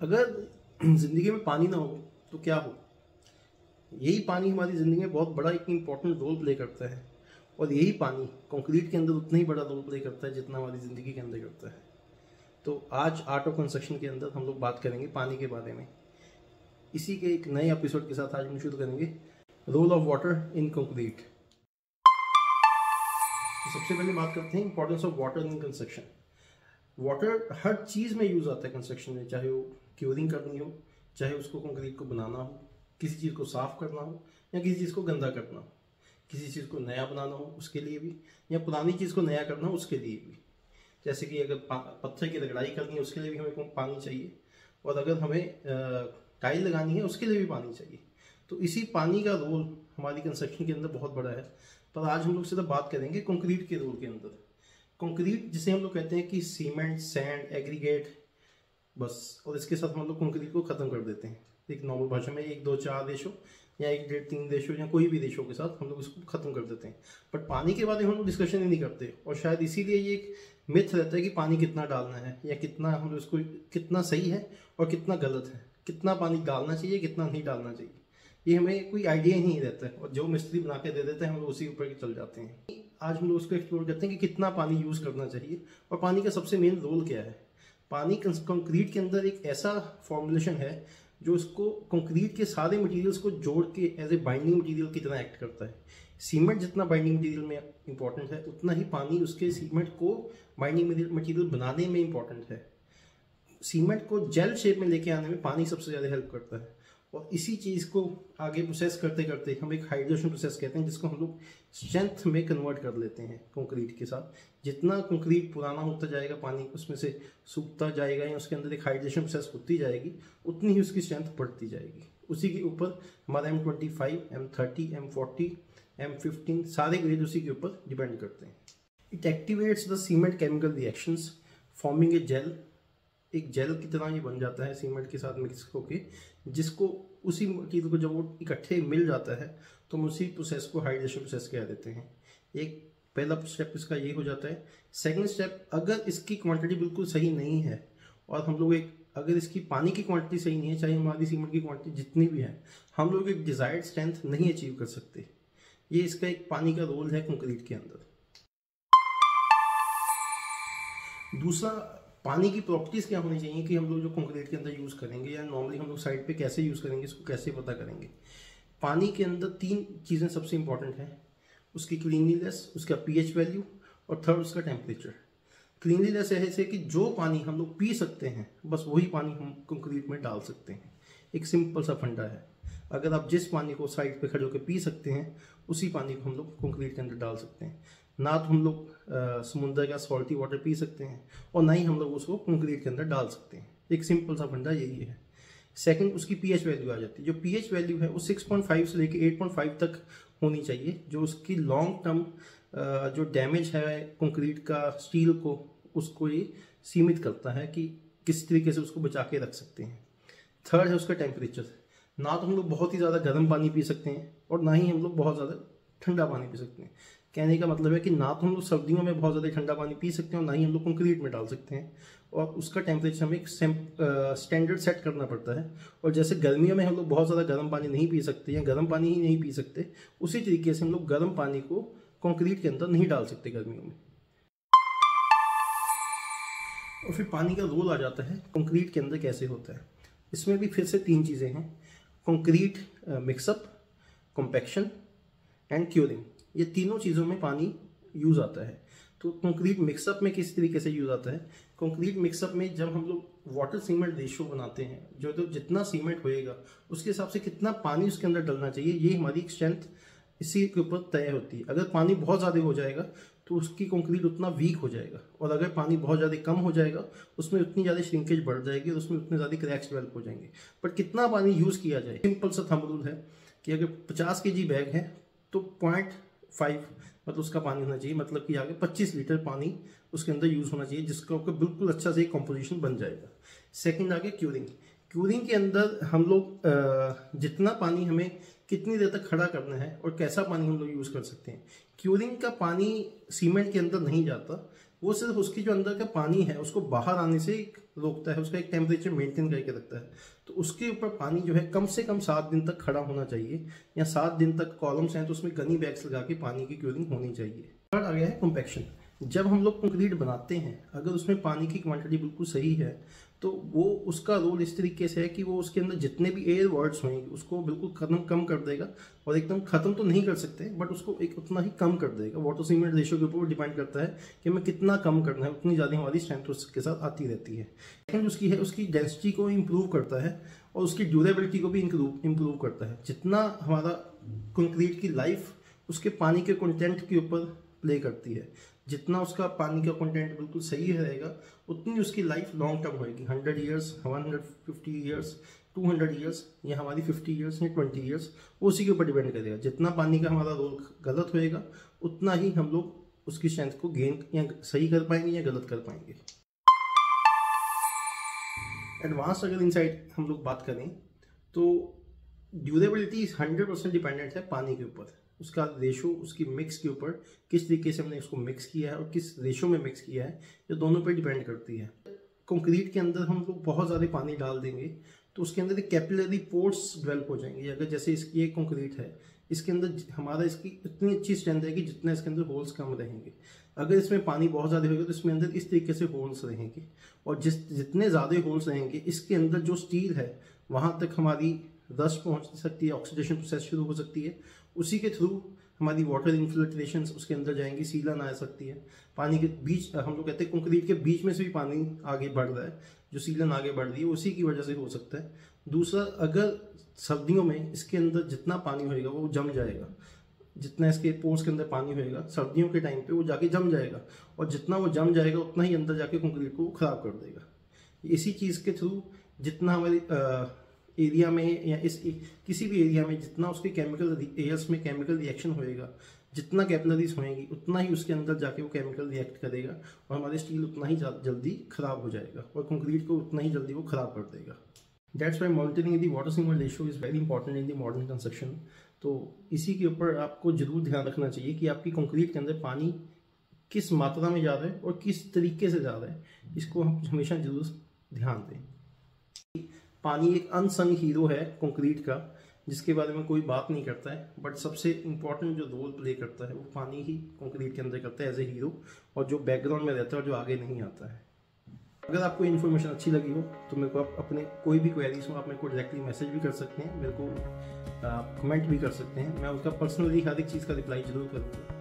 अगर ज़िंदगी में पानी ना हो तो क्या हो। यही पानी हमारी ज़िंदगी में बहुत बड़ा एक इम्पॉर्टेंट रोल प्ले करता है और यही पानी कंक्रीट के अंदर उतना ही बड़ा रोल प्ले करता है जितना हमारी ज़िंदगी के अंदर करता है। तो आज आर्ट ऑफ कंस्ट्रक्शन के अंदर हम लोग बात करेंगे पानी के बारे में। इसी के एक नए एपिसोड के साथ आज हम शुरू करेंगे role of water in concrete. तो सबसे पहले बात करते हैं importance of water in construction. Water हर चीज़ में यूज़ आता है कंस्ट्रक्शन में, चाहे वो क्यूरिंग करनी हो, चाहे उसको कंक्रीट को बनाना हो, किसी चीज़ को साफ़ करना हो या किसी चीज़ को गंदा करना हो, किसी चीज़ को नया बनाना हो उसके लिए भी, या पुरानी चीज़ को नया करना हो उसके लिए भी। जैसे कि अगर पत्थर की रगड़ाई करनी है उसके लिए भी हमें पानी चाहिए, और अगर हमें टाइल लगानी है उसके लिए भी पानी चाहिए। तो इसी पानी का रोल हमारी कंस्ट्रक्शन के अंदर बहुत बड़ा है। पर आज हम लोग सिर्फ बात करेंगे कंक्रीट के रोल के अंदर। कंक्रीट जिसे हम लोग कहते हैं कि सीमेंट, सैंड, एग्रीगेट, बस, और इसके साथ हम लोग कंक्रीट को ख़त्म कर देते हैं। एक नॉर्मल भाषा में 1 2 4 देशों या 1 1.5 3 देशों या कोई भी देशों के साथ हम लोग इसको ख़त्म कर देते हैं। बट पानी के बारे में हम लोग डिस्कशन ही नहीं करते, और शायद इसीलिए ये एक मिथ रहता है कि पानी कितना डालना है या कितना हम लोग इसको कितना सही है और कितना गलत है, कितना पानी डालना चाहिए कितना नहीं डालना चाहिए, ये हमें कोई आइडिया ही नहीं रहता है। और जो मिस्त्री बना के दे देते हैं हम लोग उसी ऊपर चल जाते हैं। आज हम लोग उसको एक्सप्लोर करते हैं कि कितना पानी यूज़ करना चाहिए और पानी का सबसे मेन रोल क्या है। पानी कंक्रीट के अंदर एक ऐसा फॉर्मुलेशन है जो इसको कंक्रीट के सारे मटेरियल्स को जोड़ के एज ए बाइंडिंग मटेरियल की तरह एक्ट करता है। सीमेंट जितना बाइंडिंग मटेरियल में इंपॉर्टेंट है उतना ही पानी उसके सीमेंट को बाइंडिंग मटेरियल बनाने में इंपॉर्टेंट है। सीमेंट को जेल शेप में लेके आने में पानी सबसे ज़्यादा हेल्प करता है, और इसी चीज़ को आगे प्रोसेस करते करते हम एक हाइड्रेशन प्रोसेस कहते हैं, जिसको हम लोग स्ट्रेंथ में कन्वर्ट कर लेते हैं कंक्रीट के साथ। जितना कंक्रीट पुराना होता जाएगा, पानी उसमें से सूखता जाएगा या उसके अंदर एक हाइड्रेशन प्रोसेस होती जाएगी, उतनी ही उसकी स्ट्रेंथ बढ़ती जाएगी। उसी के ऊपर हमारा M25, M30, M40, M15 सारे ग्रेड उसी के ऊपर डिपेंड करते हैं। It activates the cement chemical reactions forming a gel. एक जेल की तरह ये बन जाता है सीमेंट के साथ मिक्स होके, जिसको उसी मटेरियल को जब वो इकट्ठे मिल जाता है तो हम उसी प्रोसेस को हाइड्रेशन प्रोसेस कह देते हैं। एक पहला स्टेप इसका ये हो जाता है। सेकंड स्टेप, अगर इसकी क्वांटिटी बिल्कुल सही नहीं है और हम लोग अगर इसकी पानी की क्वांटिटी सही नहीं है, चाहे हमारी सीमेंट की क्वांटिटी जितनी भी है, हम लोग एक डिजायर्ड स्ट्रेंथ नहीं अचीव कर सकते। ये इसका एक पानी का रोल है कंक्रीट के अंदर। दूसरा, पानी की प्रॉपर्टीज़ क्या होनी चाहिए कि हम लोग जो कंक्रीट के अंदर यूज़ करेंगे या नॉर्मली हम लोग साइड पे कैसे यूज़ करेंगे, इसको कैसे पता करेंगे। पानी के अंदर 3 चीज़ें सबसे इंपॉर्टेंट हैं, उसकी क्लीनलीनेस, उसका pH वैल्यू, और थर्ड उसका टेम्परेचर। क्लीनलीनेस ऐसे कि जो पानी हम लोग पी सकते हैं बस वही पानी हम कंक्रीट में डाल सकते हैं। एक सिंपल सा फंडा है। अगर आप जिस पानी को साइड पे खड़े होकर पी सकते हैं उसी पानी को हम लोग कंक्रीट के अंदर डाल सकते हैं। ना तो हम लोग समुद्र का सॉल्टी वाटर पी सकते हैं और ना ही हम लोग उसको कंक्रीट के अंदर डाल सकते हैं। एक सिंपल सा फंडा यही है। सेकंड, उसकी pH वैल्यू आ जाती है। जो pH वैल्यू है वो 6.5 से लेकर 8.5 तक होनी चाहिए, जो उसकी लॉन्ग टर्म जो डैमेज है कंक्रीट का स्टील को, उसको ये सीमित करता है कि किस तरीके से उसको बचा के रख सकते हैं। थर्ड है उसका टेम्परेचर। ना तो हम लोग बहुत ही ज़्यादा गर्म पानी पी सकते हैं और ना ही हम लोग बहुत ज़्यादा ठंडा पानी पी सकते हैं। कहने का मतलब है कि ना तो हम लोग सर्दियों में बहुत ज़्यादा ठंडा पानी पी सकते हैं और ना ही हम लोग कंक्रीट में डाल सकते हैं, और उसका टेम्परेचर हमें एक स्टैंडर्ड सेट करना पड़ता है। और जैसे गर्मियों में हम लोग बहुत ज़्यादा गर्म पानी नहीं पी सकते या गर्म पानी ही नहीं पी सकते, उसी तरीके से हम लोग गर्म पानी को कंक्रीट के अंदर नहीं डाल सकते गर्मियों में। और फिर पानी का रोल आ जाता है कंक्रीट के अंदर कैसे होता है। इसमें भी फिर से 3 चीज़ें हैं, concrete mixup, compaction and curing. ये तीनों चीज़ों में पानी यूज़ आता है। तो कंक्रीट मिक्सअप में किस तरीके से यूज़ आता है। कंक्रीट मिक्सअप में जब हम लोग वाटर सीमेंट रेशियो बनाते हैं, जो तो जितना सीमेंट होएगा उसके हिसाब से कितना पानी उसके अंदर डलना चाहिए, ये हमारी स्ट्रेंथ इसी के ऊपर तय होती है। अगर पानी बहुत ज़्यादा हो जाएगा तो उसकी कंक्रीट उतना वीक हो जाएगा, और अगर पानी बहुत ज़्यादा कम हो जाएगा उसमें उतनी ज़्यादा श्रिंकेज बढ़ जाएगी और उसमें उतने ज़्यादा क्रैक्स डेवलप हो जाएंगे। बट कितना पानी यूज़ किया जाए, सिंपल सा थंब रूल है कि अगर 50 kg बैग है तो 0.5 मतलब उसका पानी होना चाहिए, मतलब कि आगे 25 लीटर पानी उसके अंदर यूज़ होना चाहिए, जिसका बिल्कुल अच्छा से कॉम्पोजिशन बन जाएगा। सेकंड आगे क्यूरिंग। क्यूरिंग के अंदर हम लोग जितना पानी हमें कितनी देर तक खड़ा करना है और कैसा पानी हम लोग यूज़ कर सकते हैं। क्यूरिंग का पानी सीमेंट के अंदर नहीं जाता, वो सिर्फ उसकी जो अंदर का पानी है उसको बाहर आने से रोकता है, उसका एक टेम्परेचर मेंटेन करके रखता है। तो उसके ऊपर पानी जो है कम से कम 7 दिन तक खड़ा होना चाहिए, या 7 दिन तक कॉलम्स हैं तो उसमें गनी बैग्स लगा के पानी की क्यूरिंग होनी चाहिए। थर्ड आ गया है कॉम्पैक्शन। जब हम लोग कंक्रीट बनाते हैं, अगर उसमें पानी की क्वांटिटी बिल्कुल सही है तो वो उसका रोल इस तरीके से है कि वो उसके अंदर जितने भी एयर वर्ड्स होंगे उसको बिल्कुल कम कर देगा, और एकदम खत्म तो नहीं कर सकते बट उसको एक उतना ही कम कर देगा। वाटर सीमेंट रेशियो के ऊपर डिपेंड करता है कि हमें कितना कम करना है, उतनी ज़्यादा हमारी स्ट्रेंथ उसके साथ आती रहती है। सेकंड उसकी है, उसकी डेंसिटी को इम्प्रूव करता है और उसकी ड्यूरेबिलिटी को भी इम्प्रूव करता है। जितना हमारा कंक्रीट की लाइफ उसके पानी के कंटेंट के ऊपर प्ले करती है, जितना उसका पानी का कंटेंट बिल्कुल सही रहेगा उतनी उसकी लाइफ लॉन्ग टर्म होएगी। 100 ईयर्स, 150 ईयर्स, 200 ईयर्स, या हमारी 50 ईयर्स या 20 ईयर्स, उसी के ऊपर डिपेंड करेगा। जितना पानी का हमारा रोल गलत होएगा उतना ही हम लोग उसकी स्ट्रेंथ को गेन या सही कर पाएंगे या गलत कर पाएंगे। एडवांस अगर इनसाइड हम लोग बात करें तो ड्यूरेबिलिटी 100% डिपेंडेंट है पानी के ऊपर, उसका रेशो, उसकी मिक्स के ऊपर, किस तरीके से हमने उसको मिक्स किया है और किस रेशो में मिक्स किया है, ये दोनों पे डिपेंड करती है। कंक्रीट के अंदर हम लोग बहुत ज़्यादा पानी डाल देंगे तो उसके अंदर कैपिलरी पोर्स डेवलप हो जाएंगे। अगर जैसे इसकी एक कंक्रीट है, इसके अंदर हमारा इसकी इतनी अच्छी स्ट्रेंथ है कि जितना इसके अंदर होल्स कम रहेंगे, अगर इसमें पानी बहुत ज़्यादा होगा तो इसमें अंदर इस तरीके से होल्स रहेंगे, और जितने ज़्यादा होल्स रहेंगे इसके अंदर जो स्टील है वहाँ तक हमारी रस्ट पहुँच सकती है, ऑक्सीडेशन प्रोसेस शुरू हो सकती है, उसी के थ्रू हमारी वाटर इन्फिल्ट्रेशन उसके अंदर जाएंगी, सीलन आ सकती है। पानी के बीच, हम लोग कहते हैं कंक्रीट के बीच में से भी पानी आगे बढ़ रहा है, जो सीलन आगे बढ़ रही है उसी की वजह से हो सकता है। दूसरा, अगर सर्दियों में इसके अंदर जितना पानी होएगा वो जम जाएगा, जितना इसके पोर्स के अंदर पानी होएगा सर्दियों के टाइम पे वो जाके जम जाएगा, और जितना वो जम जाएगा उतना ही अंदर जाके कंक्रीट को खराब कर देगा। इसी चीज़ के थ्रू जितना हमारी एरिया में या किसी भी एरिया में जितना उसके केमिकल एयर्स में केमिकल रिएक्शन होएगा, जितना कैपिलरीज होएंगी उतना ही उसके अंदर जाके वो केमिकल रिएक्ट करेगा, और हमारे स्टील उतना ही जल्दी खराब हो जाएगा, और कंक्रीट को उतना ही जल्दी वो खराब कर देगा। That's why monitoring the water cement ratio is very important in the modern construction. तो इसी के ऊपर आपको जरूर ध्यान रखना चाहिए कि आपकी कंक्रीट के अंदर पानी किस मात्रा में जा रहा है और किस तरीके से जा रहा है, इसको हम हमेशा जरूर ध्यान दें। पानी एक अनसंग हीरो है कंक्रीट का, जिसके बारे में कोई बात नहीं करता है, बट सबसे इम्पोर्टेंट जो रोल प्ले करता है वो पानी ही कंक्रीट के अंदर करता है एज ए हीरो, और जो बैकग्राउंड में रहता है और जो आगे नहीं आता है। अगर आपको इन्फॉर्मेशन अच्छी लगी हो तो मेरे को आप अपने कोई भी क्वेरीज हो आप मेरे को डायरेक्टली मैसेज भी कर सकते हैं, मेरे को कमेंट भी कर सकते हैं, मैं उसका पर्सनली हर एक चीज़ का रिप्लाई जरूर करूँगा।